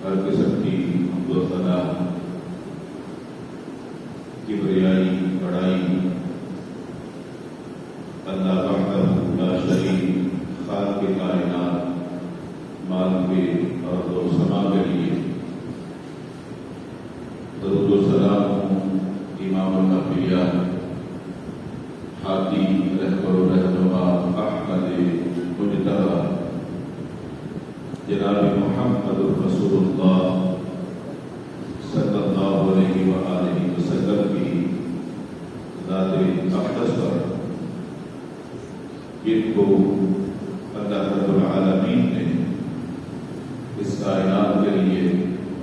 ہر قسم کی حمد و ثنا، کبریائی، بڑائی اللہ وحدہ لا شریک خالق کائنات مالک ارض و سما کے لیے درود و سلام امام الانبیاء ہادی رہبر و رہنما احمد مجتبی جناب محمد رسول اللہ صلی اللہ علیہ وآلہ وسلم کی ذات اقدس پر، جن کو اللہ رب العالمین نے اس کائنات کے لیے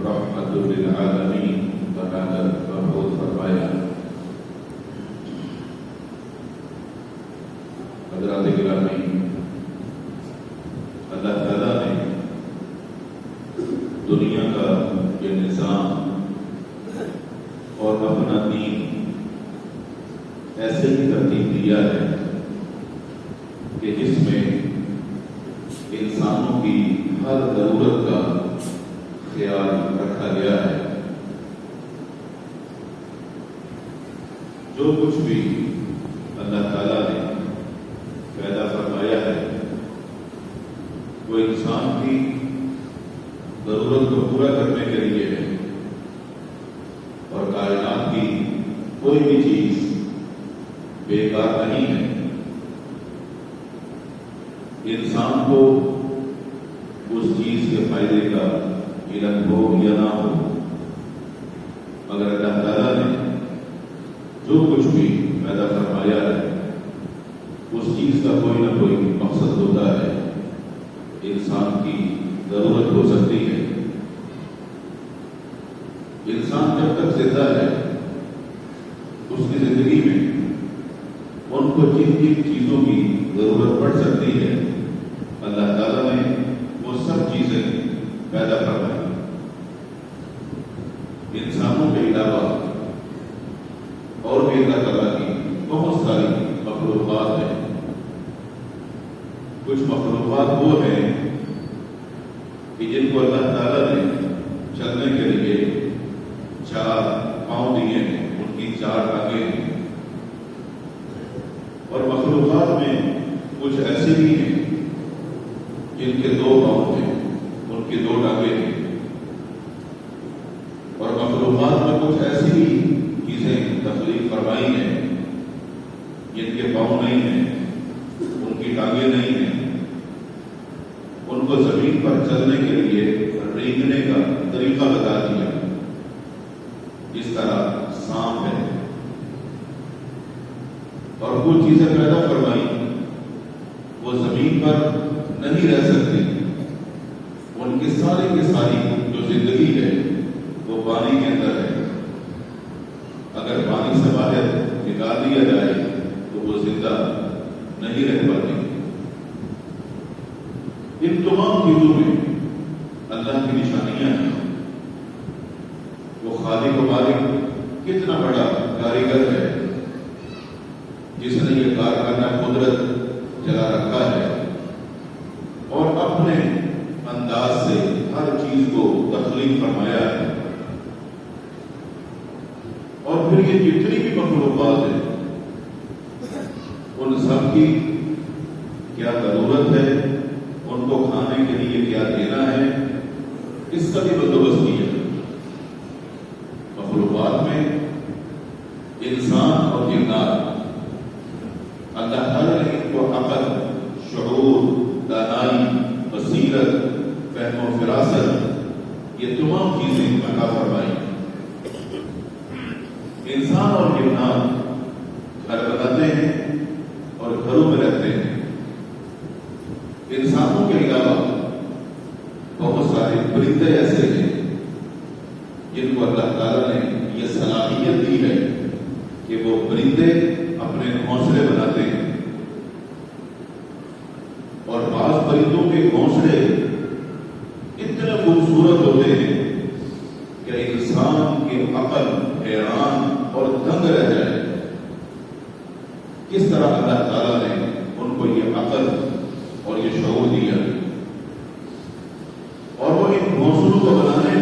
رحمت للعالمین بنا کر مبعوث فرمایا۔ حضرات گرامی، اللہ تعالیٰ نے دنیا کا یہ نظام اور اپنا دین ایسے ہی ترتیب دیا ہے کہ جس میں انسانوں کی ہر ضرورت کا خیال رکھا گیا ہے۔ جو کچھ بھی اللہ تعالیٰ نے پیدا فرمایا ہے وہ انسان کی ضرورت کو پورا کرنے کے لیے ہے، اور کائنات کی کوئی بھی چیز بیکار نہیں ہے۔ انسان کو اس چیز کے فائدے کا علم ہو یا نہ ہو، مگر اللہ تعالیٰ نے جو کچھ بھی پیدا فرمایا ہے اس چیز کا کوئی نہ کوئی مقصد ہوتا ہے، انسان کی ضرورت ہو سکتی ہے۔ انسان جب تک زندہ ہے اس کی زندگی میں ان کو جن جن چیزوں کی ضرورت پڑ سکتی ہے اللہ تعالیٰ نے وہ سب چیزیں پیدا فرمائی۔ انسانوں کے علاوہ اور بھی اللہ تعالیٰ کی بہت ساری مخلوقات ہیں۔ کچھ مخلوقات وہ ہیں کہ جن کو اللہ تعالیٰ نے چلنے کے لیے 4 پاؤں دیے ہیں، ان کی 4 ٹانگیں ہیں، اور مخلوقات میں کچھ ایسے بھی ہیں جن کے 2 پاؤں ہیں، ان کی 2 ٹانگیں ہیں، اور مخلوقات میں کچھ ایسی بھی چیزیں تخلیق فرمائی ہیں جن کے پاؤں نہیں ہیں، ان کی ٹانگیں نہیں ہیں، ان کو زمین پر چلنے کے لیے رینگنے کا طریقہ بتا دیا، جس طرح سانپ ہے، اور وہ چیزیں پیدا فرمائی وہ زمین پر نہیں رہ سکتی، ان کی ساری کی ساری جو زندگی ہے وہ پانی کے اندر ہے۔ اگر پانی سے باہر نکال دیا جائے تو وہ زندہ نہیں رہ پاتی۔ ان تمام چیزوں میں اللہ کی نشانیاں ہیں۔ وہ خالق و مالک کتنا بڑا کاریگر ہے جس نے یہ کارخانہ قدرت چلا رکھا ہے، اور اپنے انداز سے ہر چیز کو تخلیق فرمایا ہے۔ اور پھر یہ جتنی بھی مخلوقات ہیں ان سب کی کیا ضرورت ہے، ان کو کھانے کے لیے کیا دینا ہے، اس کا بھی بندوبست کیا۔ مخلوقات میں انسان اور جنات، اللہ تعالیٰ نے ان کو عقل، شعور، دانائی، بصیرت، فہم و فراست، یہ تمام چیزیں عطا فرمائی۔ انسان اور جنات گھر بناتے ہیں اور گھروں میں رہتے ہیں۔ انسانوں کے علاوہ بہت سارے پرندے ایسے ہیں جن کو اللہ تعالیٰ نے یہ صلاحیت دی ہے کہ وہ پرندے اپنے گھونسلے بناتے ہیں، اور بعض پرندوں کے گھونسلے اتنے خوبصورت ہوتے ہیں کہ انسان کی عقل حیران اور دنگ رہ جائے۔ کس طرح اللہ تعالیٰ نے ان کو یہ عقل اور یہ شعور دیا، اور وہ ان گھونسلوں کو بنانے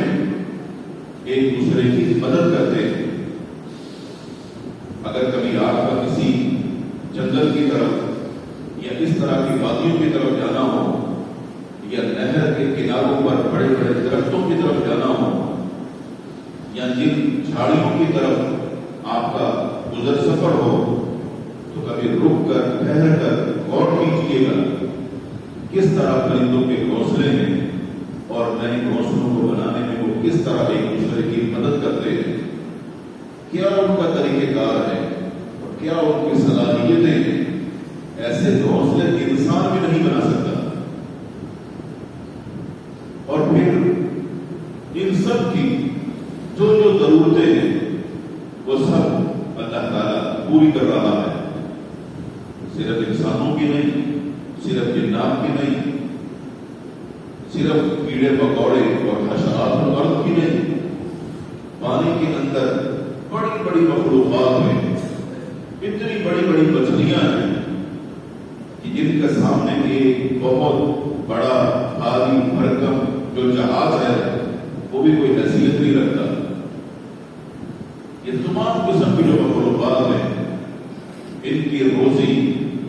کی طرف آپ کا گزر سفر ہو تو کبھی رک کر ٹھہر کر غور کیجیے گا کس طرح پرندوں کے گھونسلے ہیں اور نئے گھونسلوں کو بنانے میں وہ کس طرح ایک دوسرے کی مدد کرتے ہیں، کیا ان کا طریقہ کار ہے اور کیا ان کی صلاحیتیں ہیں۔ ایسے گھونسلے انسان بھی نہیں بنا سکتا۔ اور پھر ان سب کی جو جو ضرورتیں ہیں وہ سب اللہ تعالیٰ پوری کر رہا ہے، صرف انسانوں کی نہیں، صرف جنات کی نہیں، صرف کیڑے مکوڑے اور حشرات الارض کی نہیں، پانی کے اندر بڑی بڑی مخلوقات ہیں، اتنی بڑی بڑی مچھلیاں ہیں کہ جن کے سامنے ایک بہت بڑا بھاری بھرکم جو جہاز ہے وہ بھی کوئی حیثیت نہیں رکھتا۔ یہ تمام قسم کی جو مخلوقات ہیں ان کی روزی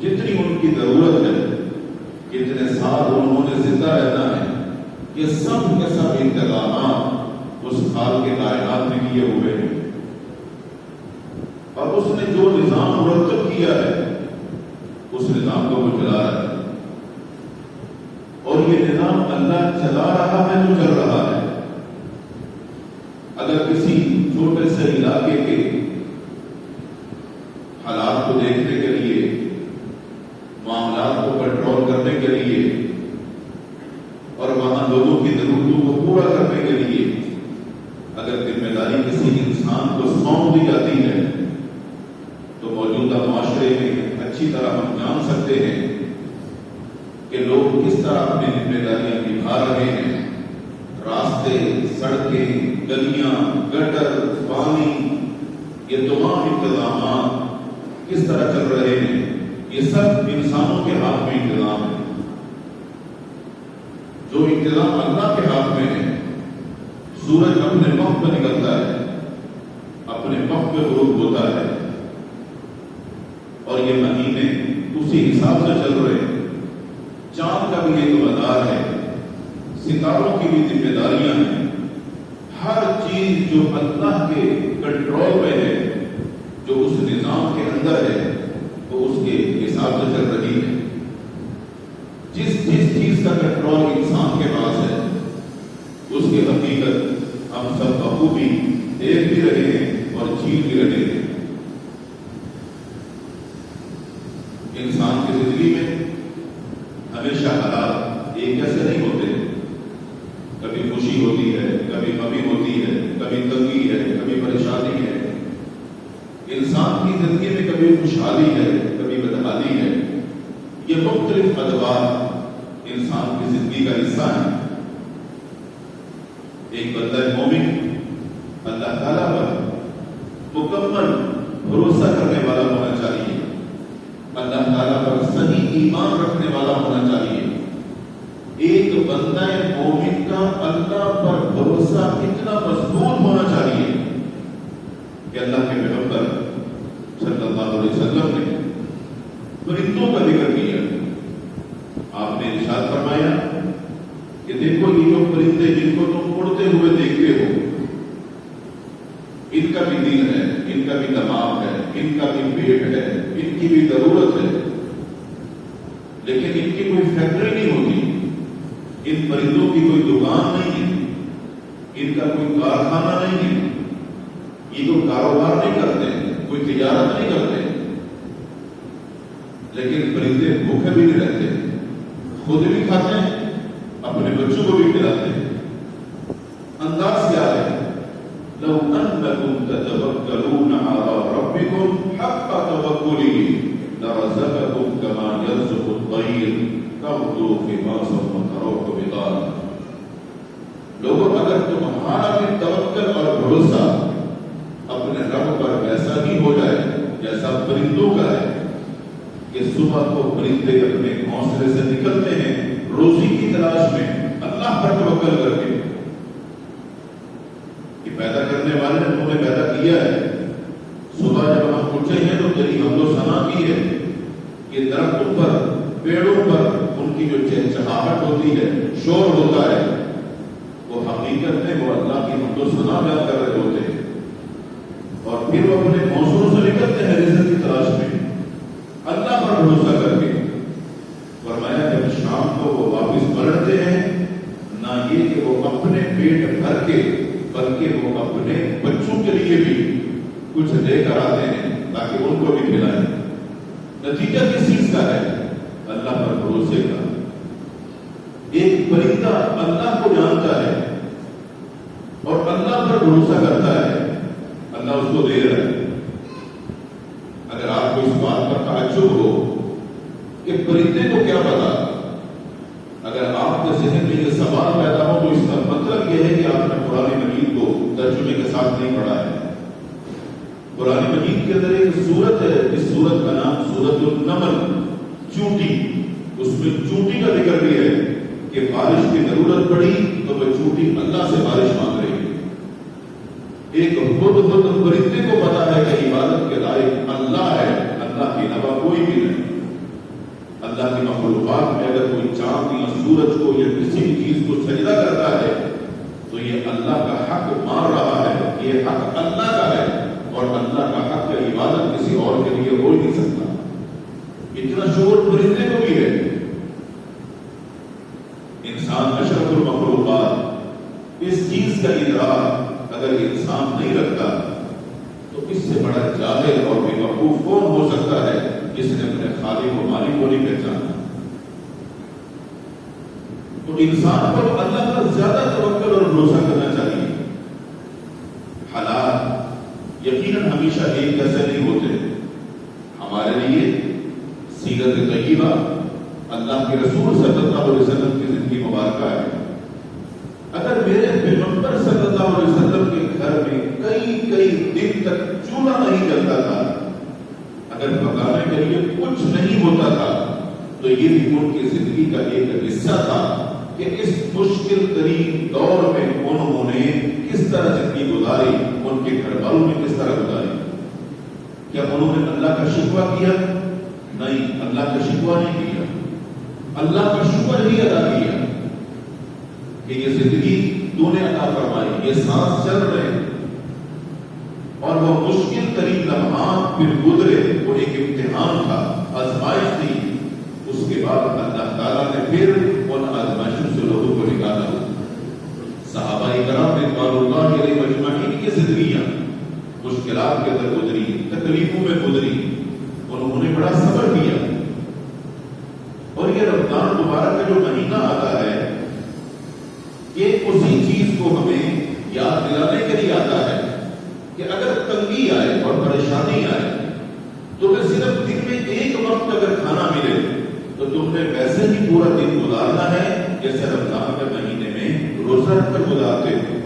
جتنی ان کی ضرورت ہے، کتنے سال انہوں نے زندہ رہنا ہے، یہ سب کے سب انتظامات اس حال کے کائنات نے کیے ہوئے ہیں، اور اس نے جو نظام مرتب کیا ہے اس نظام کو وہ چلا رہا ہے، اور یہ نظام اللہ چلا رہا ہے جو چل رہا ہے۔ اگر کسی چھوٹے سے علاقے کے حالات کو دیکھنے کے لیے، معاملات کو کنٹرول کرنے کے لیے اور وہاں لوگوں کی ضرورتوں کو پورا کرنے کے لیے اگر ذمہ داری کسی انسان کو سونپ دی جاتی ہے تو موجودہ معاشرے میں اچھی طرح ہم جان سکتے ہیں کہ لوگ کس طرح اپنی ذمہ داریاں نبھا رہے ہیں۔ راستے، سڑکیں، گلیاں، گٹر، پانی، یہ تمام انتظامات کس طرح چل رہے ہیں، یہ سب انسانوں کے ہاتھ میں انتظام ہے۔ جو انتظام اللہ کے ہاتھ میں ہے، سورج اپنے وقت پہ نکلتا ہے، اپنے وقت پہ غروب ہوتا ہے، اور یہ مہینے اسی حساب سے چل رہے ہیں۔ چاند کا بھی ایک مدار ہے، ستاروں کی بھی ذمہ داریاں ہیں، ہر چیز جو اللہ کے کنٹرول میں ہے، جو اس نظام کے اندر ہے، وہ اس کے حساب سے چل رہی ہے۔ جس چیز کا کنٹرول انسان کے پاس ہے اس کی حقیقت ہم سب بخوبی دیکھ بھی رہے ہیں اور جھیل بھی رہے ہیں۔ انسان کی زندگی میں ہمیشہ حالات ایک جیسے نہیں ہوتے، کبھی خوشی ہوتی ہے، کبھی غمی ہوتی ہے، کبھی تنگی ہے، کبھی پریشانی ہے۔ انسان کی زندگی میں کبھی خوشحالی ہے، کبھی بدحالی ہے۔ یہ مختلف ادوار انسان کی زندگی کا حصہ ہے۔ ایک بندہ مومن اللہ تعالیٰ پر مکمل بھروسہ کرنے والا ہونا چاہیے، اللہ تعالیٰ پر صحیح ایمان رکھنے والا ہونا چاہیے۔ ایک بندہ مومن کا اللہ پر بھروسہ اتنا مضبوط ہونا چاہیے کہ اللہ کے پیغمبر صلی اللہ علیہ وسلم نے پرندوں کا ذکر کیا۔ آپ نے ارشاد فرمایا کہ دیکھو یہ جو پرندے جن کو تم اڑتے ہوئے دیکھتے ہو، ان کا بھی دل ہے، ان کا بھی دماغ ہے، ان کا بھی پیٹ ہے، ان کی بھی ضرورت ہے، لیکن ان کی کوئی فیکٹری نہیں ہوتی، ان پرندوں کی کوئی دکان نہیں ہے، ان کا کوئی کارخانہ نہیں ہے، یہ کوئی کاروبار نہیں کرتے، کوئی تجارت نہیں کرتے، لیکن پرندے بھوکے بھی نہیں رہتے، خود بھی کھاتے ہیں، اپنے بچوں کو بھی کھلاتے ہیں۔ انداز کیا ہے؟ لو انکم تتوکلون علی ربکم حق توکلہ لرزقکم کما یرزق الطیر تغدو خماصا وتروح بطانا۔ لوگوں، اگر تمہارا بھی توکل اور بھروسہ اپنے رب پر ویسا ہی ہو جائے جیسا پرندوں کا ہے کہ صبح کو پرندے اپنے گھونسلے سے نکلتے ہیں روزی کی تلاش میں اللہ پر توکل کر کے، کہ پیدا کرنے والے نے تمہیں پیدا کیا ہے، صبح جب ہم اٹھے ہیں تو تیری حمد و ثنا کی ہے کہ درختوں پر، پیڑوں پر ان کی جو چہچہاہٹ ہوتی ہے، شور ہوتا ہے، وہ حقیقت میں وہ اللہ کی حمد و ثنا بیان کر رہے ہوتے ہیں۔ اور پھر وہ اپنے موسموں سے نکلتے ہیں رزق کی تلاش میں اللہ پر بھروسہ کر کے. فرمایا جب شام کو وہ واپس پلٹتے ہیں نہ یہ کہ وہ اپنے پیٹ بھر کے بلکہ وہ اپنے بچوں کے لیے بھی کچھ لے کر آتے ہیں تاکہ ان کو بھی کھلائیں. نتیجہ کس چیز کا ہے؟ اللہ پر بھروسے کا. ایک پرندہ اللہ کو جانتا ہے اور اللہ پر بھروسہ کرتا ہے, اللہ اس کو دے رہا ہے. اگر آپ کو اس بات پر تعجب ہو کہ پرندے کو کیا پتا, اگر آپ کے ذہن میں یہ سوال پیدا ہو تو اس کا مطلب یہ ہے کہ آپ نے قرآن مجید کو ترجمے کے ساتھ نہیں پڑھا ہے. قرآن مجید کے اندر ایک سورت ہے, اس سورت کا نام سورت النمل, چونٹی. اس میں چونٹی کا ذکر بھی ہے کہ بارش کی ضرورت پڑی تو وہ چونٹی اللہ سے بارش مانگ رہی ہے. ایک خود پرندے کو پتا ہے کہ عبادت کے لائق اللہ ہے, اللہ کے علاوہ کوئی بھی نہیں. اللہ کی مخلوقات میں اگر کوئی چاند یا سورج کو یا کسی بھی چیز کو سجدہ کرتا ہے تو یہ اللہ کا حق مان رہا ہے, یہ حق اللہ کا ہے اور اللہ کا حق کی عبادت کسی اور کے لیے ہو ہی نہیں سکتا. اتنا شعور پرندے کو بھی ہے. انسان اشرف المخلوقات, اس چیز کا ادراک اگر انسان نہیں رکھتا تو اس سے بڑا جاہل اور بے وقوف کون ہو سکتا ہے جس نے اپنے خالق و مالک کو نہیں پہچانا. تو انسان کو اللہ پر زیادہ توکل اور بھروسہ کرنا چاہیے. حالات یقیناً ہمیشہ ایک جیسے نہیں ہوتے. ہمارے لیے سیرت طیبہ اللہ کے رسول صلی اللہ علیہ وسلم کی زندگی مبارکہ ہے. اگر میرے پیغمبر صلی اللہ علیہ وسلم کے گھر میں کئی دن تک چولہا نہیں جلتا تھا, اگر پکانے کے لیے کچھ نہیں ہوتا تھا تو یہ بھی ان کی زندگی کا ایک حصہ تھا کہ اس مشکل ترین دور میں انہوں نے کس طرح زندگی گزاری, ان کے گھر والوں نے کس طرح گزاری. کیا انہوں نے اللہ کا شکوہ کیا؟ نہیں, اللہ کا شکوہ نہیں کیا, اللہ کا شکر ہی ادا کیا کہ یہ زندگی تو نے عطا فرمائی, یہ سانس چل رہے ہیں. اور وہ مشکل ترین لمحات پھر گزرے, وہ ایک امتحان تھا, آزمائش تھی. اس کے بعد اللہ تعالیٰ نے پھر ان آزمائشوں سے لوگوں کو نکالا. صحابہ کرام رضوان اللہ علیہ مجمعین کی زندگیاں مشکلات کے اندر گزری, تکلیفوں میں گزری, انہوں نے بڑا صبر کیا. اور یہ رمضان مبارک کا جو مہینہ آتا ہے یہ اسی چیز کو ہمیں یاد دلانے کے لیے آتا ہے کہ اگر تنگی آئے اور پریشانی آئے تو میں صرف دن میں ایک وقت اگر کھانا ملے تو تم نے ویسے ہی پورا دن گزارنا ہے جیسے رمضان کے مہینے میں روزہ رکھ کر گزارتے تھے.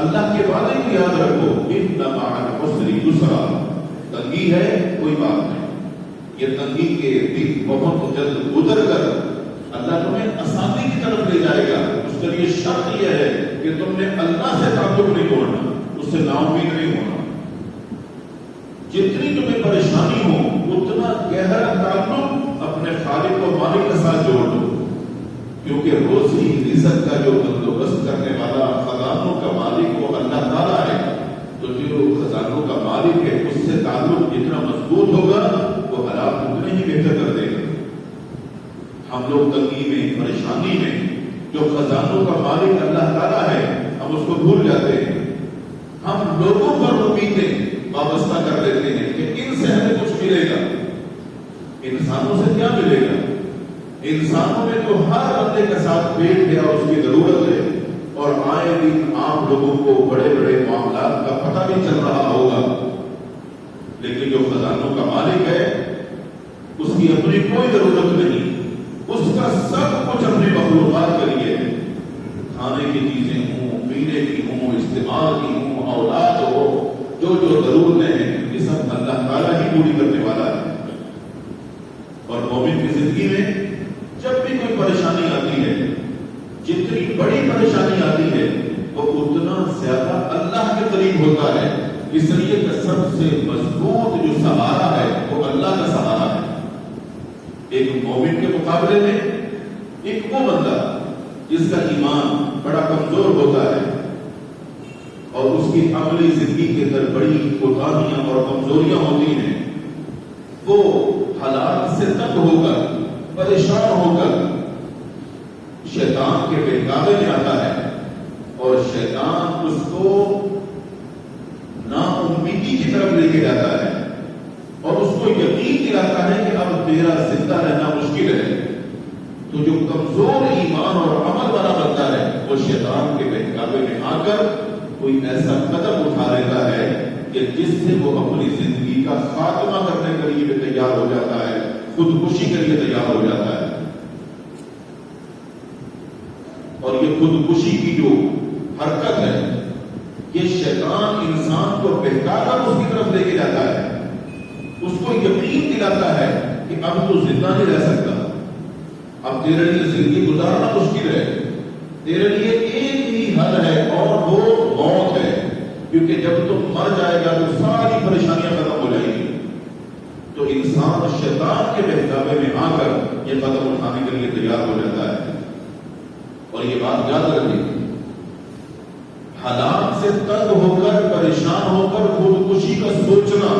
اللہ کے وعدے کو یاد رکھو, ان مع العسر یسرا. تنگی ہے کوئی بات نہیں, یہ تنگی کے دن بہت جلد گزر کر اللہ تمہیں آسانی کی طرف لے جائے گا. اس کے لیے شرط یہ ہے کہ تم نے اللہ سے تعلق نہیں توڑنا, اس سے نا امید نہیں ہونا. جتنی تمہیں پریشانی ہو اتنا گہرا تعلق اپنے خالق و مالک کے ساتھ جوڑ دو, کیونکہ روزی رزق کا جو بندوبست کرنے والا خزانوں کا مالک وہ اللہ تعالیٰ ہے. تو جو خزانوں کا مالک ہے اس سے تعلق جتنا مضبوط ہوگا وہ حالات اتنے ہی بہتر کر دے گا. ہم لوگ تنگی میں, پریشانی میں, جو خزانوں کا مالک اللہ تعالیٰ ہے ہم اس کو بھول جاتے ہیں. ہم لوگوں پر امیدیں وابستہ کر لیتے ہیں کہ ان سے ہمیں کچھ ملے گا. انسانوں سے کیا ملے گا؟ انسانوں میں تو ہر بندے کے ساتھ پیٹ ہے اور اس کی ضرورت ہے, اور آئے دن آپ لوگوں کو بڑے بڑے معاملات کا پتہ بھی چل رہا ہوگا. لیکن جو خزانوں کا مالک ہے اس کی اپنی کوئی ضرورت نہیں, اس کا سب کچھ اپنی مخلوقات کے لیے, کھانے کی چیزیں ہوں, پینے کی ہوں, استعمال کی ہوں, اولاد ہو, جو ضرورتیں ہیں یہ سب اللہ تعالیٰ ہی پوری کرنے والا ہے. اور مومن کی زندگی میں جب بھی کوئی پریشانی آتی ہے, جتنی بڑی پریشانی آتی ہے وہ اتنا زیادہ اللہ کے قریب ہوتا ہے. اس لیے کہ سب سے مضبوط جو سہارا ہے وہ اللہ کا سہارا ہے. ایک مومن کے مقابلے میں ایک وہ بندہ جس کا ایمان بڑا کمزور ہوتا ہے, اور اس کی عملی زندگی کے اندر بڑی کوتاہیاں اور کمزوریاں ہوتی ہیں، وہ حالات سے تنگ ہو کر، پریشان ہو کر شیطان کے بہکاوے میں آتا ہے، اور شیطان اس کو نا امیدی کی طرف لے کے جاتا ہے، اور اس کو یقین دلاتا ہے کہ اب تیرا زندہ رہنا مشکل ہے۔ تو جو کمزور ایمان اور عمل والا بنتا ہے، وہ شیطان کے بہکاوے میں آ کر کوئی ایسا قدم اٹھا لیتا ہے کہ جس سے وہ اپنی زندگی کا خاتمہ کرنے کے لیے تیار ہو جاتا ہے، خودکشی کے لیے تیار ہو جاتا ہے۔ اور یہ خودکشی کی جو حرکت ہے، یہ شیطان انسان کو بہکا کر اس کی طرف لے کے جاتا ہے، اس کو یقین دلاتا ہے کہ اب تو زندہ نہیں رہ سکتا، اب تیرے لیے زندگی گزارنا مشکل ہے، تیرے لیے ایک ہی حل ہے اور وہ موت ہے، کیونکہ جب تم مر جائے گا تو ساری پریشانیاں ختم ہو جائیں گی۔ تو انسان شیطان کے بہکاوے میں آ کر یہ قدم اٹھانے کے لیے تیار ہو جاتا ہے۔ اور یہ بات یاد رکھیں، حالات سے تنگ ہو کر، پریشان ہو کر خودکشی کا سوچنا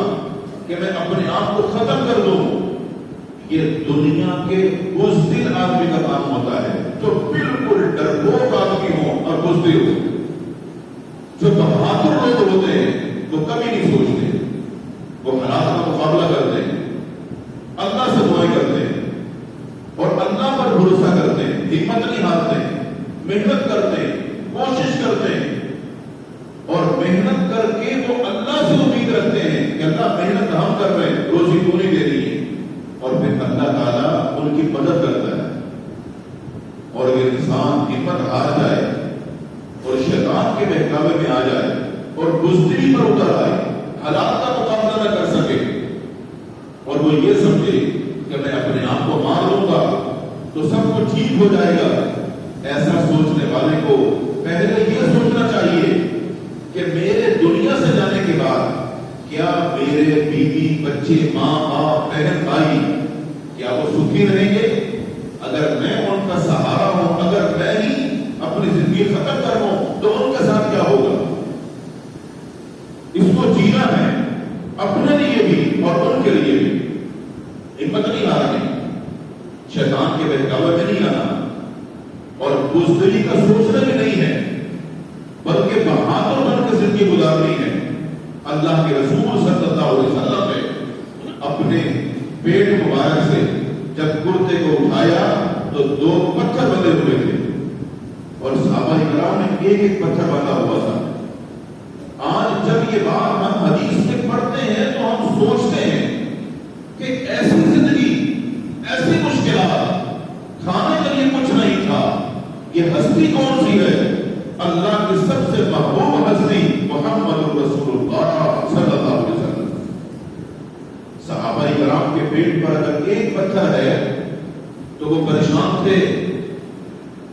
کہ میں اپنے آپ کو ختم کر دوں، یہ دنیا کے بزدل آدمی کا کام ہوتا ہے، جو بالکل ڈرپوک آدمی ہو اور بزدل ہو۔ جو بہادر لوگ ہوتے ہیں وہ کبھی نہیں سوچتے، وہ حالات کا مقابلہ کرتے ہیں، اللہ سے دعائیں کرتے ہیں اور اللہ پر بھروسہ کرتے ہیں، ہمت نہیں ہارتے، محنت کرتے ہیں، کوشش کرتے ہیں، اور محنت کر کے وہ اللہ سے امید رکھتے ہیں کہ اللہ محنت ہم کر رہے ہیں، روزی تو نہیں دے رہی ہے، اور پھر اللہ تعالیٰ ان کی مدد کرتا ہے۔ اور اگر انسان ہمت ہار جائے اور شیطان کے بہکاوے میں آ جائے اور بزدلی پر اتر آئے، حالات کا مقابلہ نہ کر سکے، اور وہ یہ سمجھے کہ میں اپنے آپ کو مار لوں گا تو سب کچھ ٹھیک ہو جائے گا، ایسا سوچنے والے کو پہلے یہ سوچنا چاہیے کہ میرے دنیا سے جانے کے بعد کیا میرے بیوی، بچے، ماں، باپ، بہن، بھائی، کیا وہ سکھی رہیں گے؟ اگر میں ان کا سہارا ہوں، اگر میں ہی اپنی زندگی ختم کر ہوں تو ان کے ساتھ کیا ہوگا؟ اس کو جینا ہے، اپنے لیے بھی اور ان کے لیے بھی۔ ہمت نہیں ہارنی، شیطان کے بہکاوے میں نہیں آنا، اور بزدلی کا سوچنا بھی نہیں ہے، بلکہ بہادر بن کے زندگی گزارنی ہے۔ اللہ کے رسول صلی اللہ علیہ وسلم نے اپنے پیٹ مبارک سے جب کرتے کو اٹھایا تو 2 پتھر بندے ہوئے تھے، اور صحابہ کرام نے ایک ایک پتھر باندھا ہوا تھا۔ آج جب یہ بات ہم حدیث میں پڑھتے ہیں تو ہم سوچتے ہیں کہ ایسی زندگی، ایسی مشکلات، کھانے کے لیے کچھ نہیں تھا، یہ ہستی کون سی ہے؟ اللہ کی سب سے محبوب ہستی محمد رسول اللہ صلی اللہ علیہ وسلم۔ صحابہ کرام کے پیٹ پر اگر ایک پتھر ہے تو وہ پریشان تھے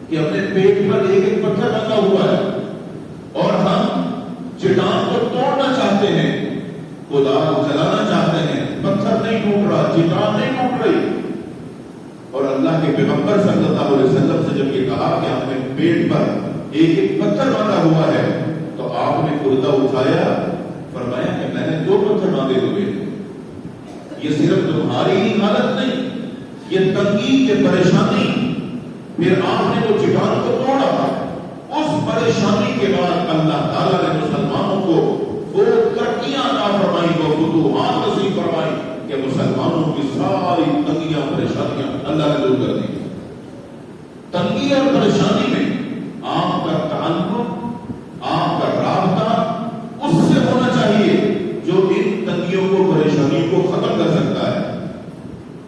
کہ اپنے پیٹ پر ایک ایک پتھر بندھا ہوا ہے، اور ہم چٹان کو توڑنا چاہتے ہیں، کدال چلانا چاہتے ہیں، پتھر نہیں ٹوٹ رہا، چٹان نہیں ٹوٹ رہی۔ اور اللہ کے پیغمبر صلی اللہ علیہ وسلم سے جب یہ کہا کہ ہم نے پیٹ پر ایک ایک پتھر باندھا ہوا ہے تو آپ نے کردہ اٹھایا، فرمایا کہ میں نے 2 پتھر باندھے ہوئے۔ یہ صرف تمہاری ہی حالت نہیں، یہ تنگی، یہ پریشانی، پھر آپ نے وہ چٹان کو توڑا۔ اس پریشانی کے بعد اللہ تعالیٰ نے مسلمانوں کو وہ ترقیاں عطا فرمائی، وہ فتوحات نصیب فرمائی کہ مسلمانوں کی ساری تنگیاں، پریشانیاں اللہ نے دور کر دی۔ تنگی اور پریشانی میں آپ کا تعلق، آپ کا رابطہ اس سے ہونا چاہیے جو ان تنگیوں کو، پریشانیوں کو ختم کر سکتا ہے،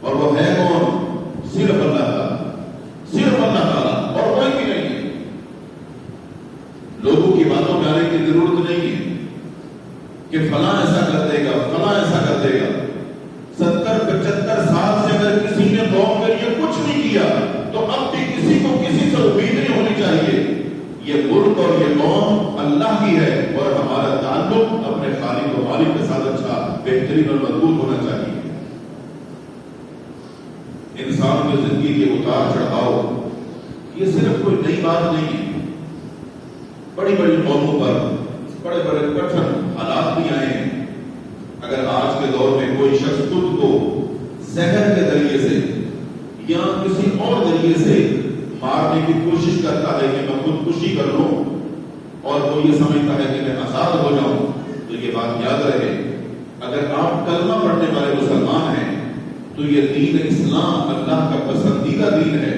اور وہ ہے کون؟ صرف اللہ تعالیٰ، صرف اللہ تعالیٰ، اور کوئی بھی نہیں ہے۔ لوگوں کی باتوں میں آنے کی ضرورت نہیں ہے کہ فلاں ایسا کر دے گا، فلاں ایسا کر دے گا۔ 70-75 سال سے اگر کسی نے قوم کے لیے کچھ نہیں کیا تو اب بھی کسی کو کسی سے امید نہیں ہونی چاہیے۔ یہ ملک اور یہ قوم اللہ کی ہے، اور ہمارا تعلق اپنے خالق و مالک کے ساتھ اچھا، بہترین اور مضبوط ہونا چاہیے۔ انسان کی زندگی کے اتار چڑھاؤ یہ صرف کوئی نئی بات نہیں ہے۔ بڑی بڑی قوموں پر بڑے بڑے کٹھن حالات بھی آئے ہیں. اگر آج کے دور میں کوئی شخص خود کو زہر کے ذریعے سے یا کسی اور ذریعے سے مارنے کی کوشش کرتا ہے کہ میں خودکشی کر لوں اور وہ یہ سمجھتا ہے کہ میں آزاد ہو جاؤں، تو یہ بات یاد رہے، اگر آپ کلمہ پڑھنے والے مسلمان ہیں تو یہ دین اسلام اللہ کا پسندیدہ دین ہے.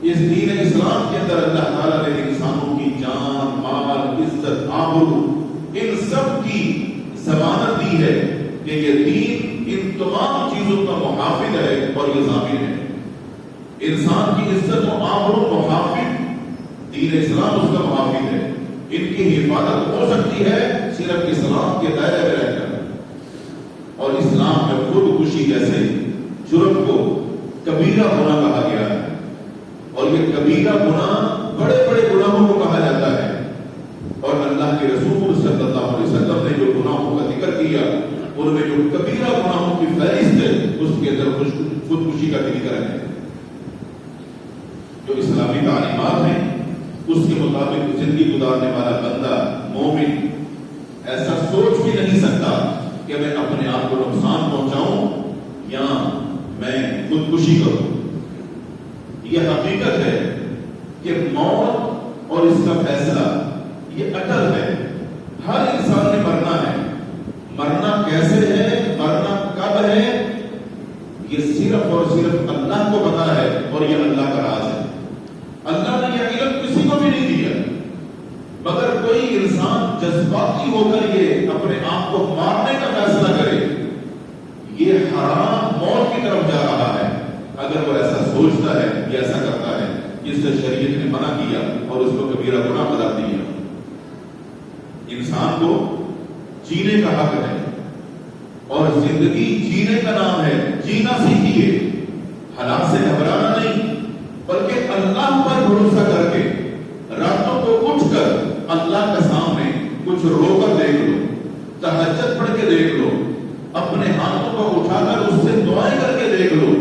اس دین اسلام کے اندر اللہ تعالیٰ نے انسانوں کی جان، مال، عزت، آبرو ان سب کی ضمانت دی ہے کہ یہ دین ان تمام چیزوں کا محافظ ہے اور یہ ضامن ہے. انسان کی عزت و آبرو محافظ دین اسلام اس کا محافظ ہے. ان کی حفاظت ہو سکتی ہے صرف اسلام کے دائرے میں رہ کر. اور اسلام میں خودکشی جیسے جرم کو کبیرہ گناہ کہا گیا ہے، اور یہ کبیرہ گناہ بڑے بڑے گناہوں کو کہا جاتا ہے. اور اللہ کے رسول صلی اللہ علیہ وسلم نے جو گناہوں کا ذکر کیا ان میں جو کبیرہ گناہوں کی فہرست ہے اس کے اندر خودکشی کا ذکر ہے. جو اسلامی تعلیمات ہیں اس کے مطابق زندگی گزارنے والا بندہ مومن ایسا سوچ بھی نہیں سکتا کہ میں اپنے آپ کو نقصان پہنچاؤں یا میں خودکشی کروں. یہ حقیقت ہے کہ موت اور اس کا فیصلہ یہ اٹل ہے. ہر انسان نے مرنا ہے. مرنا کیسے ہے، مرنا کب ہے، یہ صرف اور صرف اللہ کو پتا ہے اور یہ اللہ کا راز ہے. اللہ نے یہ علم کسی کو بھی نہیں دیا، مگر کوئی انسان جذباتی ہو کر یہ اپنے آپ کو مارنے کا فیصلہ کرے، یہ حرام موت کی طرف جا رہا ہے. اگر وہ ایسا سوچتا ہے یا ایسا کرتا ہے جس سے شریعت نے منع کیا اور اس کو کبیرہ گناہ قرار دیا. انسان کو جینے کا حق ہے اور زندگی جینے کا نام ہے. جینا سیکھیے، حالات سے گھبرانا نہیں بلکہ اللہ پر بھروسہ کر کے راتوں کو اٹھ کر اللہ کے سامنے کچھ رو کر دیکھ لو، تہجد پڑھ کے دیکھ لو، اپنے ہاتھوں کو اٹھا کر اس سے دعائیں کر کے دیکھ لو.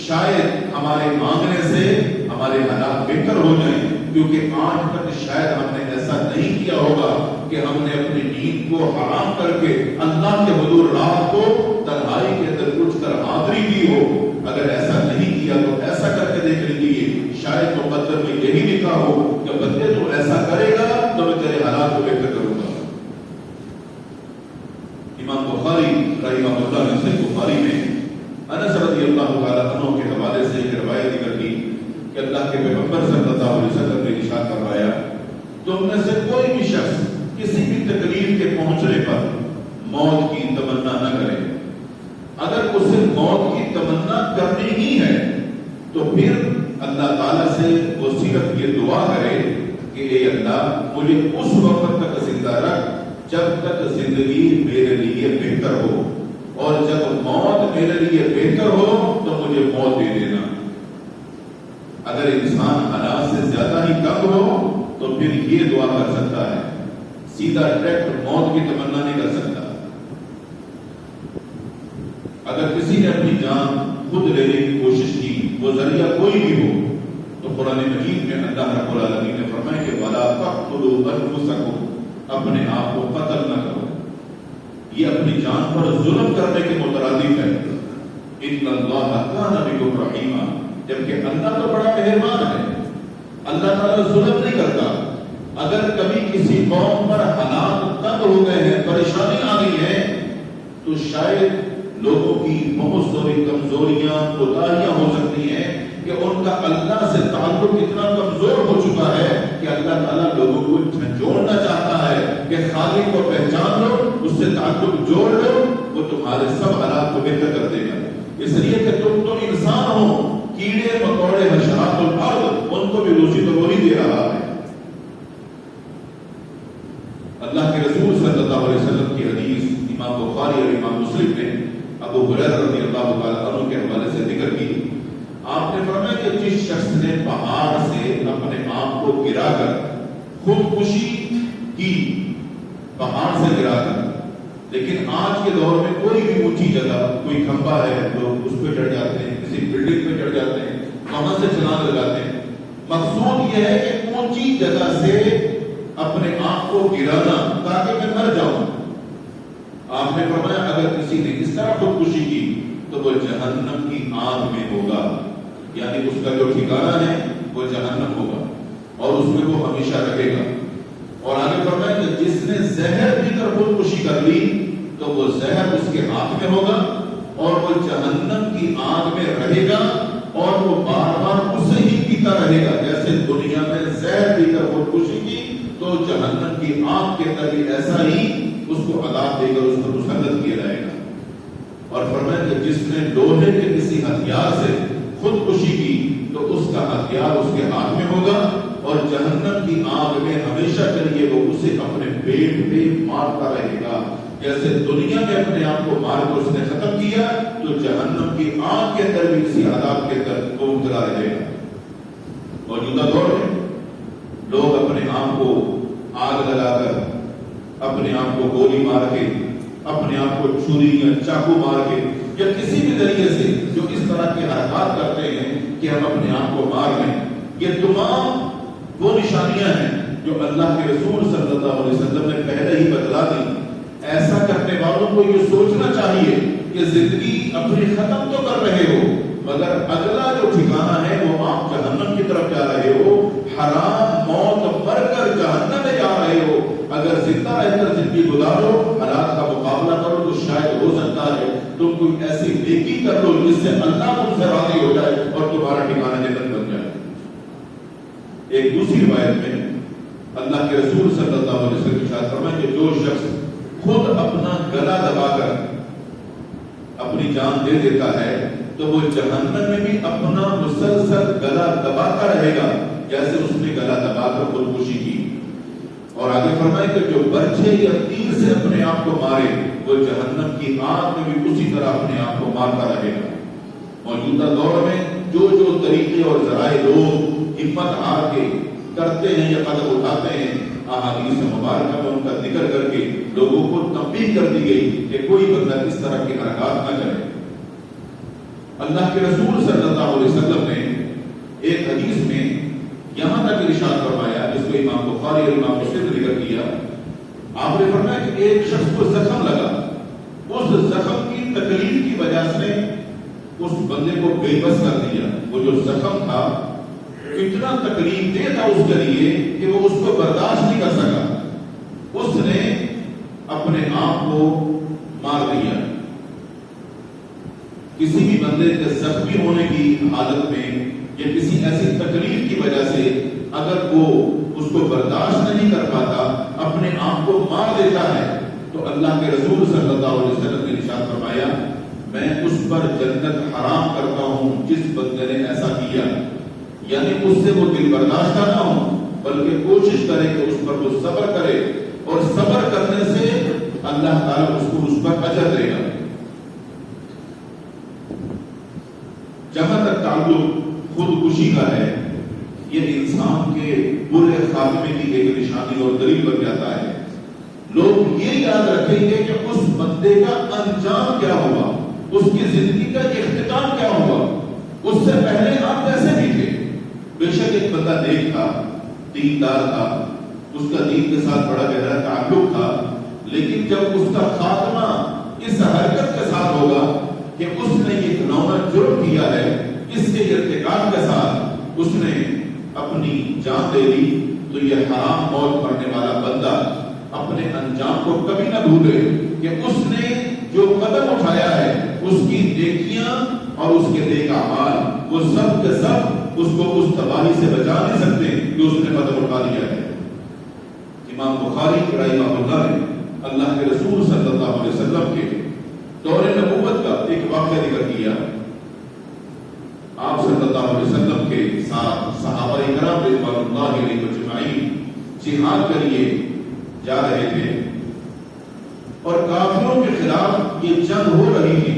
شاید ہمارے مانگنے سے ہمارے حالات بہتر ہو جائیں، کیونکہ آج تک شاید ہم نے ایسا نہیں کیا ہوگا کہ ہم نے اپنی نیند کو حرام کر کے اللہ کے حضور رات کو تنہائی کے اندر اٹھ کر حاضری کی ہو. اگر ایسا نہیں کیا تو ایسا کر کے دیکھ لیجیے، شاید مقدر میں یہی لکھا ہو کہ بندے تو ایسا کرے گا تو میں تیرے حالات کو بہتر کروں گا. امام بخاری رحمہ اللہ نے صحیح بخاری میں انس رضی اللہ تعالیٰ عنہ کے حوالے سے ایک روایت ذکر کی کہ اللہ کے پیغمبر صلی اللہ علیہ وسلم نے ارشاد فرمایا، تم میں سے کوئی بھی شخص کسی بھی تکلیف کے پہنچنے پر موت کی تمنا نہ کرے. اگر اسے موت کی تمنا کرنی ہی ہے تو پھر اللہ تعالیٰ سے وہ صرف یہ دعا کرے کہ اے اللہ مجھے اس وقت تک زندہ رکھ جب تک زندگی میرے لیے بہتر ہو، اور جب موت میرے لیے بہتر ہو تو مجھے موت دے دینا. اگر انسان حالات سے زیادہ ہی تنگ ہو تو پھر یہ دعا کر سکتا ہے، سیدھا ڈائریکٹ موت کی تمنا نہیں کر سکتا. اگر کسی نے اپنی جان خود لینے کی کوشش کی، وہ ذریعہ کوئی بھی ہو، تو قرآن مجید میں اللہ رب العالمین نے فرمایا کہ وَلَا تَقْتُلُوا أَنفُسَكُمْ، اپنے آپ کو قتل نہ کرو. یہ اپنی جان پر ظلم کرنے کے مترادف ہے. إِنَّ اللَّهَ كَانَ بِكُمْ رَحِيمًا، جبکہ اللہ تو بڑا مہربان ہے، اللہ تعالیٰ ظلم نہیں کرتا. اگر کبھی کسی قوم پر حالات تنگ ہو گئے ہیں، پریشانی آ گئی ہے، تو شاید لوگوں کی بہت ساری کمزوریاں، کوتاہیاں ہو سکتی ہیں کہ ان کا اللہ سے تعلق اتنا کمزور ہو چکا ہے کہ اللہ تعالیٰ لوگوں کو جھنجھوڑنا چاہتا ہے کہ خالق کو پہچان لو، اس سے تعلق جوڑ لو، وہ تمہارے سب حالات کو بہتر کر دے گا. اس لیے کہ تم تو انسان ہو، کیڑے مکوڑے حشرات الارض ان کو بھی روزی تو وہی دے رہا ہے. اللہ کے رسول صلی اللہ علیہ وسلم کی حدیث امام بخاری اور امام مسلم نے ابو ہریرہ رضی اللہ تعالیٰ عنہ کے حوالے سے ذکر کی. آپ نے فرمایا کہ جس شخص نے پہاڑ سے اپنے آپ کو گرا کر خودکشی کی، پہاڑ سے گرا کر، لیکن آج کے دور میں کوئی بھی اونچی جگہ، کوئی کھمبا ہے لوگ اس پہ چڑھ جاتے ہیں، کسی بلڈنگ پہ چڑھ جاتے ہیں، وہاں سے چھلانگ لگاتے ہیں. مقصود یہ ہے کہ اونچی جگہ سے اپنے آپ کو گرانا تاکہ میں مر جاؤں. آپ نے فرمایا اگر کسی نے اس طرح خودکشی کی تو وہ جہنم کی آگ میں ہوگا، یعنی اس کا جو ٹھکانہ ہے وہ جہنم ہوگا اور اس میں وہ ہمیشہ رہے گا. اور آگے فرمایا کہ جس نے زہر پی کر خودکشی کر لی تو وہ زہر اس کے ہاتھ میں ہوگا اور وہ جہنم کی آگ میں رہے گا اور وہ بار بار اسے ہی پیتا رہے گا. جیسے دنیا میں زہر پی کر خودکشی کی تو جہنم کی آگ کے اندر بھی ایسا ہی اس کو عذاب دے کر اس پر مسلط کیا جائے گا. اور فرمایا کہ جس نے لوہے کے کسی ہتھیار سے خودکشی کی تو اس کا ہتھیار اس کے ہاتھ میں ہوگا اور جہنم کی آگ میں ہمیشہ کے لیے وہ اسے اپنے پیٹ پہ مارتا رہے گا. جیسے دنیا میں اپنے آپ کو مار کر اس نے ختم کیا تو جہنم کی آگ کے اندر بھی کسی عذاب کے اندر وہ مبتلا رہے گا. موجودہ دور میں لوگ اپنے آپ کو آگ لگا کر، اپنے آپ کو گولی مار کے، اپنے آپ کو چھری یا چاقو مار کے یا کسی بھی ذریعے سے جو اس طرح کے حرکات کرتے ہیں کہ ہم اپنے آپ کو مار لیں، یہ تمام وہ نشانیاں ہیں جو اللہ کے رسول صلی اللہ علیہ وسلم نے پہلے ہی بتلا دی. ایسا کرنے والوں کو یہ سوچنا چاہیے کہ زندگی اپنی ختم تو کر رہے ہو مگر اگلا جو ٹھکانہ ہے وہ آپ جہنم کی طرف جا رہے ہو، حرام موت مر کر جہنم میں جا رہے ہو. اگر زندہ رہ کر زندگی گزارو، حالات کا مقابلہ کرو تو شاید ہو سکتا ہے تم کوئی ایسی نیکی کر لو جس سے اللہ تم سے راضی ہو جائے اور تمہارا ٹھکانہ جنت بن جائے. ایک دوسری روایت میں اللہ کے رسول صلی اللہ علیہ وسلم ارشاد فرمائے کہ جو شخص خود اپنا گلا دبا کر اپنی جان دے دیتا ہے تو وہ جہنم میں بھی اپنا مسلسل گلا دباتا رہے گا جیسے اس نے گلا دبا کر خودکشی کی. اور آگے فرمائے کہ جو برچھے یا تیر سے اپنے آپ کو مارے وہ جہنم کی آگ میں بھی اسی طرح اپنے آپ کو مارتا رہے گا. موجودہ دور میں جو طریقے اور ذرائع لوگ ہمت ہار کے کرتے ہیں یا قدم اٹھاتے ہیں، احادیث مبارکہ میں ان کا ذکر کر کے لوگوں کو تنبیہ کر دی گئی کہ کوئی بندہ اس طرح کے حرکات نہ کرے. اللہ کے رسول صلی اللہ علیہ وسلم نے ایک حدیث میں یہاں تک ارشاد فرمایا جس کو امام بخاری اور امام مسلم نے ذکر کیا. آپ نے فرمایا کہ ایک شخص کو زخم لگا، اس زخم کی تکلیف کی وجہ سے اس بندے کو بے بس کر دیا. وہ جو زخم تھا اتنا تکلیف دہ تھا اس کے لیے کہ وہ اس کو برداشت نہیں کر سکا. اس نے اپنے آپ کو مار دیا. کسی بھی بندے کے زخمی ہونے کی حالت میں یا کسی ایسی تکلیف کی وجہ سے اگر وہ اس کو برداشت نہیں کر پاتا، اپنے آپ کو مار دیتا ہے تو اللہ کے رسول صلی اللہ علیہ وسلم نے ارشاد فرمایا میں اس پر جنت حرام کرتا ہوں جس بندے نے ایسا کیا. یعنی اس سے وہ دل برداشت نہ ہو بلکہ کوشش کرے کہ اس پر وہ صبر کرے اور صبر کرنے سے اللہ تعالیٰ اس پر اجر دے گا. جہاں تک تعلق خودکشی کا ہے، یہ انسان کے برے خاتمے کی ایک نشانی اور دلیل بن جاتا ہے. لوگ یہ یاد رکھیں گے کہ اس بندے کا انجام کیا ہوا، اس کی زندگی کا اختتام کیا ہوا. اس سے پہلے آپ کیسے بھی تھے. بے شک ایک بندہ نیک تھا، دیندار تھا، اس کا دین کے ساتھ بڑا گہرا تعلق تھا، لیکن جب اس کا خاتمہ اس حرکت کے ساتھ ہوگا کہ اس نے یہ گناہ جرم کیا ہے، اس کے ارتکاب کے ساتھ اس نے اپنی جان دے دی، تو یہ حرام موت مرنے والا بندہ اپنے انجام کو کبھی نہ بھولے کہ اس نے جو قدم اٹھایا ہے اس کی نیکیاں اور اس کے نیک اعمال وہ سب کے سب اس کو اس تباہی سے بچا نہیں سکتے کہ اس نے قدم اٹھا لیا ہے. امام بخاری رحمہ اللہ نے اللہ کے رسول صلی اللہ علیہ وسلم کے دور نبوت کا ایک واقعہ ذکر کیا. آپ صلی اللہ علیہ وسلم کے ساتھ صحابہ کرام رضوان اللہ علیہم اجمعین جہاد کے لیے جا رہے تھے اور کافروں کے خلاف یہ جنگ ہو رہی تھی.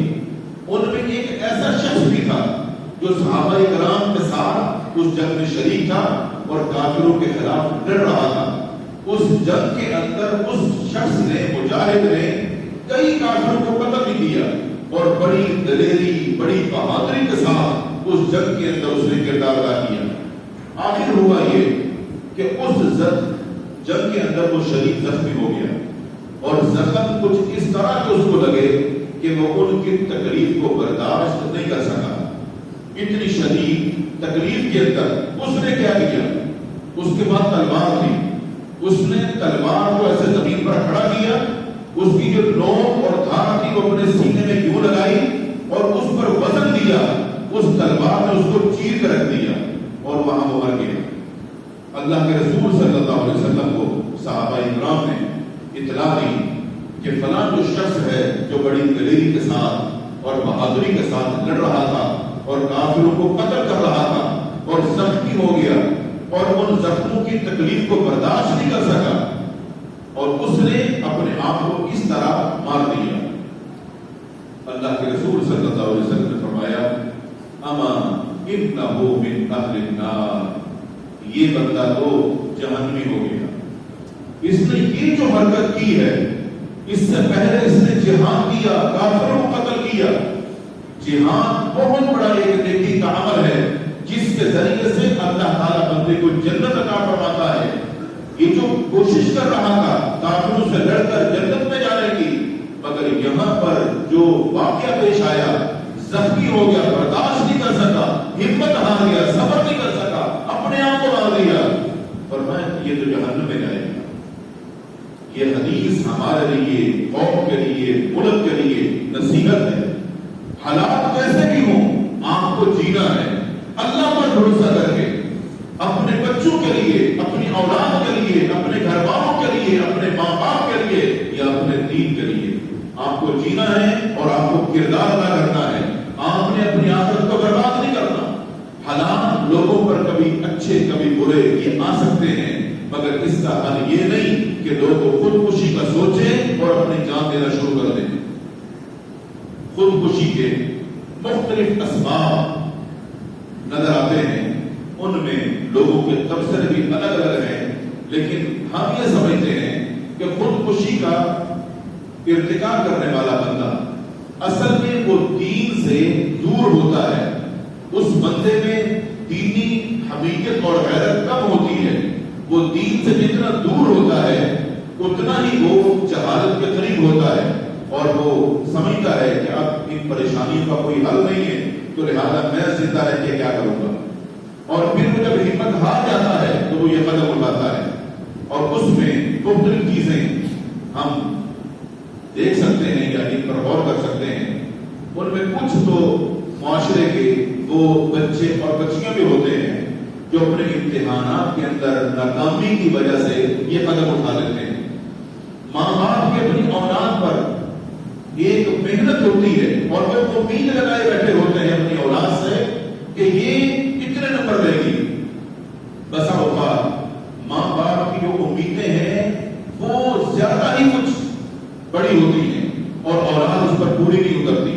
ان میں ایک ایسا شخص بھی تھا جو صحابہ کرام کے ساتھ اس جنگ میں شریک تھا اور کافروں کے خلاف لڑ رہا تھا. اس جنگ کے اندر اس شخص نے مجاہد نے کئی کافروں کو قتل بھی کیا اور بڑی دلیری بڑی بہادری کے ساتھ اس جنگ کے اندر اس نے کردار ادا کیا. آخر ہوا یہ کہ اس جنگ کے اندر وہ شدید زخمی ہو گیا اور زخم کچھ اس طرح کے اس کو لگے کہ وہ ان کی تکلیف کو برداشت نہیں کر سکا. اتنی شدید تکلیف کے اندر اس نے کیا کیا؟ اس کے بعد تلوار تھی، اس نے تلوار کو ایسے زمین پر کھڑا کیا، اس کی جو نوک اور دھار تھی وہ اپنے سینے میں کیوں لگائی اور اس پر وزن دیا، اس تلوار نے اس کو چیر کر رکھ دیا اور وہاں وہ مر گیا. اللہ کے رسول صلی اللہ علیہ وسلم کو صحابہ اکرام نے اطلاع دی کہ فلاں جو شخص ہے جو بڑی دلیری کے ساتھ اور بہادری کے ساتھ لڑ رہا تھا اور کافروں کو قتل کر رہا تھا اور زخمی ہو گیا اور ان زخموں کی تکلیف کو برداشت نہیں کر سکا اور اس نے اپنے آپ کو اس طرح مار دیا. اللہ کے رسول صلی اللہ علیہ وسلم نے فرمایا اما انہ من اہل النار، یہ بندہ تو جہنمی ہو گیا. اس نے یہ جو حرکت کی ہے، اس سے پہلے اس نے جہاد کیا، کافروں کو قتل کیا. جہاد بہت بڑا ایک نیکی کا عمل ہے جس کے ذریعے سے اللہ تعالیٰ بندے کو جنت عطا فرماتا ہے. یہ جو کوشش کر رہا تھا کافروں سے لڑ کر جنت میں جانے کی، مگر یہاں پر جو واقعہ پیش آیا، زخمی ہو گیا، برداشت نہیں کر سکا، ہمت ہار گیا، صبر نہیں کر سکا، اپنے آپ کو مار دیا، فرمایا یہ تو جہنم میں جائے گا. یہ حدیث ہمارے لیے، قوم کے لیے، ملک کے لیے نصیحت ہے. حالات کیسے بھی ہوں، آپ کو جینا ہے اللہ پر بھروسہ کر کے، اپنے بچوں کے لیے، اپنی اولاد کے لیے، اپنے گھر والوں کے لیے، اپنے ماں باپ کے لیے یا اپنے دین کے لیے. آپ کو جینا ہے اور آپ کو کردار ادا کرنا ہے. آپ نے اپنی آخرت کو برباد نہیں کرنا. حالات لوگوں پر کبھی اچھے کبھی برے یہ آ سکتے ہیں، مگر اس کا حل یہ نہیں کہ لوگ خودکشی کا سوچیں اور اپنی جان دینا شروع کر دیں. خودکشی کے مختلف اسباب نظر آتے ہیں، ان میں لوگوں کے تبصرے بھی الگ الگ ہیں، لیکن ہم یہ سمجھتے ہیں کہ خودکشی کا ارتکاب کرنے والا بندہ اصل میں وہ دین سے دور ہوتا ہے. اس بندے میں دینی حمیت اور غیرت کم ہوتی ہے. وہ دین سے جتنا دور ہوتا ہے اتنا ہی وہ جہالت کے قریب ہوتا ہے اور وہ سمجھتا ہے کہ اب ان پریشانیوں کا کوئی حل نہیں ہے تو لہٰذا میں زندہ رہ کے کیا کروں گا. اور پھر وہ جب ہمت ہار جاتا ہے تو وہ یہ قدم اٹھاتا ہے اور اس میں مختلف چیزیں ہم دیکھ سکتے ہیں یا ان پر غور کر سکتے ہیں. ان میں کچھ تو معاشرے کے وہ بچے اور بچیاں بھی ہوتے ہیں جو اپنے امتحانات کے اندر ناکامی کی وجہ سے یہ قدم اٹھا لیتے ہیں. ماں باپ کی اپنی اولاد پر ایک محنت ہوتی ہے اور وہ امید لگائے بیٹھے ہوتے ہیں اپنی اولاد سے کہ یہ کتنے نمبر لے گی. بسا اوقات ماں باپ کی جو امیدیں ہیں وہ زیادہ ہی کچھ بڑی ہوتی ہیں اور اولاد اس پر پوری نہیں اترتی.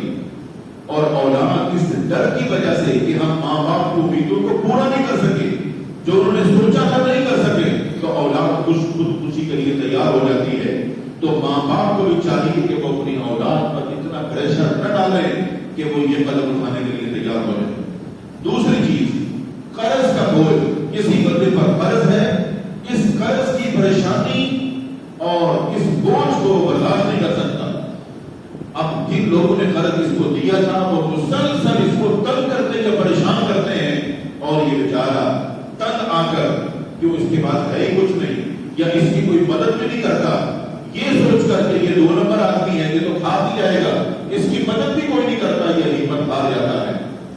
اور اولاد اس ڈر کی وجہ سے کہ ہم ماں باپ کی امیدوں کو پورا نہیں کر سکے، جو انہوں نے سوچا تھا نہیں کر سکے، تو اولاد خودکشی کے لیے تیار ہو جاتی ہے. تو ماں باپ کو بھی چاہیے کہ وہ اپنی اولاد پر اتنا پریشر نہ ڈالیں کہ وہ یہ قدم اٹھانے کے لیے تیار ہو جائے. دوسری چیز، قرض کا بوجھ کسی بندے پر قرض ہے، اس قرض کی پریشانی اور اس بوجھ کو برداشت نہیں کر سکتا. اب جن لوگوں نے قرض اس کو دیا تھا وہ مسلسل اس کو تنگ کرتے یا پریشان کرتے ہیں اور یہ بیچارہ تنگ آ کر کہ اس کے بعد ہے ہی کچھ نہیں یا اس کی کوئی مدد بھی نہیں کرتا، یہ سوچ کر کہ یہ 2 نمبر آدمی ہے، یہ تو کھا بھی جائے گا، اس کی مدد بھی کوئی نہیں کرتا، یہ ہمت ہار جاتا ہے.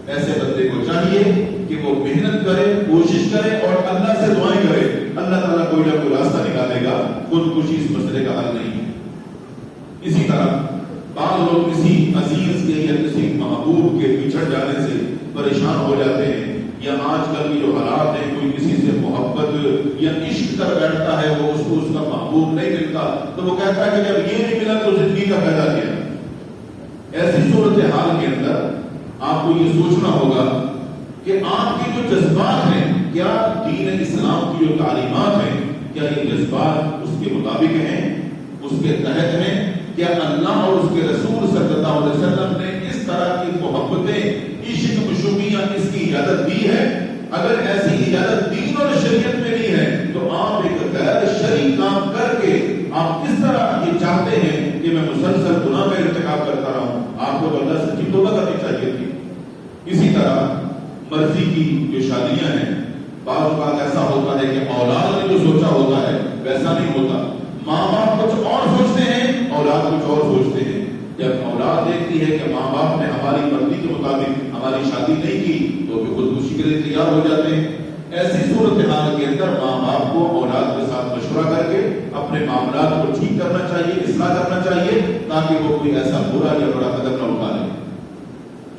ایسے بندے کو چاہیے کہ وہ محنت کرے، کوشش کرے اور اللہ سے دعائیں کرے. اللہ تعالیٰ کوئی نہ کوئی راستہ نکالے گا. خودکشی اس مسئلے کا حل نہیں ہے. اسی طرح بعض لوگ کسی عزیز کے یا کسی محبوب کے بچھڑ جانے سے پریشان ہو جاتے ہیں، یا آج کل کی جو حالات ہیں کوئی کسی سے محبت یا عشق کر بیٹھتا ہے، وہ اس کو اس کا محبوب نہیں ملتا تو وہ کہتا ہے کہ جب یہ نہیں ملا تو زندگی کا فائدہ کیا. ایسی صورتحال کے اندر آپ کو یہ سوچنا ہوگا کہ آپ کے جو جذبات ہیں کیا دین اسلام کی جو تعلیمات ہیں کیا یہ جذبات اس کے مطابق ہیں، اس کے تحت ہیں؟ کیا اللہ اور اس کے رسول صلی اللہ علیہ وسلم نے اس طرح کی محبتیں، عشق، مشوقیاں اس کی اجازت دی ہے؟ اگر ایسی اجازت دین اور شریعت میں نہیں ہے تو آپ ایک غیر شرعی کہ میں مسلسل گناہ کا ارتکاب کرتا رہا ہوں، آپ کو تو اللہ سے سچی توبہ کرنی چاہیے تھی۔ اسی طرح مرضی کی جو شادیاں ہیں، بعض اوقات ایسا ہوتا ہے کہ اولاد نے جو سوچا ہوتا ہے ویسا نہیں ہوتا، ماں باپ کچھ اور سوچتے ہیں، اولاد کچھ اور سوچتے ہیں۔ جب اولاد دیکھتی ہے کہ ماں باپ نے ہماری مرضی کے مطابق ہماری شادی نہیں کی تو بھی خودکشی کے لیے تیار ہو جاتے ہیں۔ ایسی صورتحال کے اندر ماں باپ کو اولاد کے ساتھ مشورہ کر کے اپنے معاملات کو ٹھیک کرنا چاہیے، اصلاح کرنا چاہیے، تاکہ وہ کوئی ایسا برا یا بڑا قدم نہ اٹھا لے۔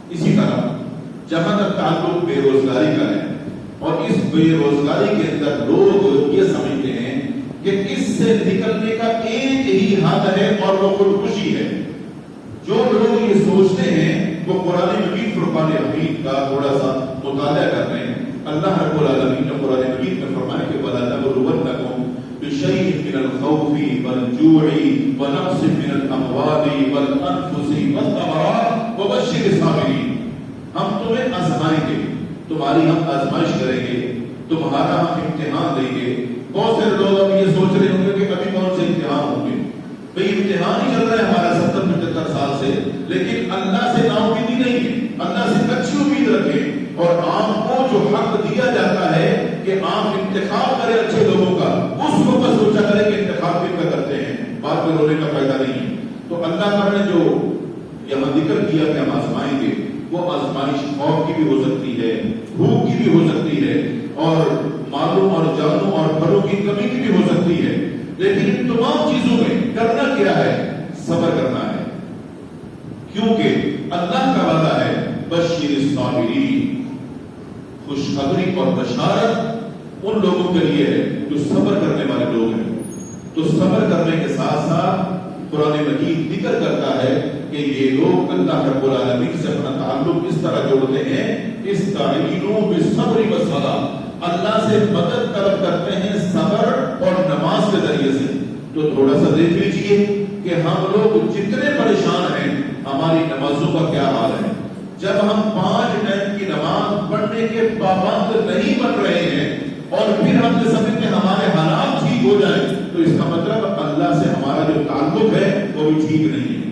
اسی طرح جہاں تک تعلق بے روزگاری کا ہے، اور اس بے روزگاری کے اندر لوگ یہ سمجھتے ہیں کہ اس سے نکلنے کا ایک ہی حل ہے اور وہ خودکشی ہے۔ جو لوگ یہ سوچتے ہیں وہ قرآن مجید فرقان حمید کا تھوڑا سا مطالعہ کر رہے ہیں۔ اللہ رب العالمین نے قرآن مجید میں فرمایا کہ وَلَنَبْلُوَنَّكُمْ بِشَيْءٍ مِّنَ الْخَوْفِ وَالْجُوعِ وَنَقْصٍ مِّنَ الْأَمْوَالِ وَالْأَنفُسِ وَالثَّمَرَاتِ وَبَشِّرِ الصَّابِرِينَ۔ ہم تمہیں آزمائیں گے، تمہاری ہم آزمائش کریں گے، تمہارا ہم امتحان دیں گے۔ بہت سے لوگ اب یہ سوچ رہے ہوں گے کہ ابھی کون سے امتحان ہوں گے، بھئی امتحان ہی چل رہا ہے ہمارا 70-75 سال سے، لیکن اللہ سے نا امیدی نہیں ہے۔ اللہ سے اچھی امید رکھیں، اور آپ کو جو حق دیا جاتا ہے کہ آپ انتخاب کریں اچھے لوگوں کا، اس کو بس سوچا کریں کہ انتخاب کن کا کرتے ہیں، بعد میں رونے کا فائدہ نہیں ہے۔ تو اللہ تعالیٰ نے جو یہاں ذکر کیا کہ ہم آزمائیں گے، وہ آزمائش خوف کی بھی ہو سکتی ہے، بھوک کی بھی ہو سکتی ہے، اور مالوں اور جانوں اور پھلوں کی کمی کی بھی ہو سکتی ہے، لیکن ان تمام چیزوں میں کرنا کیا ہے؟ صبر کرنا ہے، کیونکہ اللہ کا وعدہ ہے بشیر الصابرین، خوشخبری اور بشارت ان لوگوں کے لیے ہے جو صبر کرنے والے لوگ ہیں۔ تو صبر کرنے کے ساتھ ساتھ قرآن مجید ذکر کرتا ہے کہ یہ لوگ اللہ رب العالمین سے اپنا تعلق اس طرح جوڑتے ہیں، استعینوا بالصبر والصلاۃ، اللہ سے مدد طلب کرتے ہیں صبر اور نماز کے ذریعے سے۔ تو تھوڑا سا دیکھ لیجئے کہ ہم لوگ جتنے پریشان ہیں، ہماری نمازوں کا کیا حال ہے۔ جب ہم 5 ٹائم کی نماز پڑھنے کے پابند نہیں بن رہے ہیں اور پھر ہم یہ سمجھتے ہیں ہمارے حالات ٹھیک ہو جائیں، تو اس کا مطلب اللہ سے ہمارا جو تعلق ہے وہ بھی ٹھیک نہیں ہے۔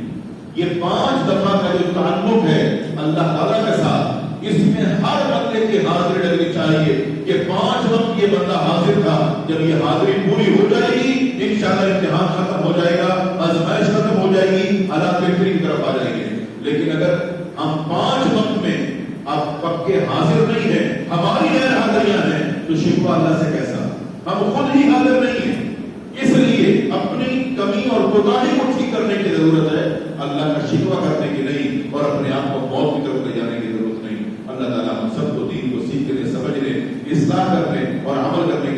یہ 5 دفعہ کا جو تعلق ہے اللہ تعالیٰ کے ساتھ، اس میں ہر بندے کی حاضری لگنی چاہیے کہ 5 وقت یہ بندہ حاضر تھا۔ جب یہ حاضری پوری ہو جائے گی انشاءاللہ امتحان ختم ہو جائے گا، آزمائش ختم ہو جائے گی، حالات بہتری کی طرف آ جائیں گے۔ لیکن اگر ہم 5 وقت میں آپ پکے حاضر نہیں ہیں، ہماری غیر حاضریاں ہیں، تو شکوہ اللہ سے کیسا؟ ہم خود ہی حاضر نہیں ہیں۔ اس لیے اپنی کمی اور کوتاہی کو ٹھیک کرنے کی ضرورت ہے، اللہ کا شکوہ کرنے کی نہیں، اور اپنے آپ کو موت کی طرف لے جانے کی ضرورت نہیں۔ اللہ تعالیٰ ہم سب کو دین کو سیکھنے، سمجھنے، اصلاح کرنے اور عمل کرنے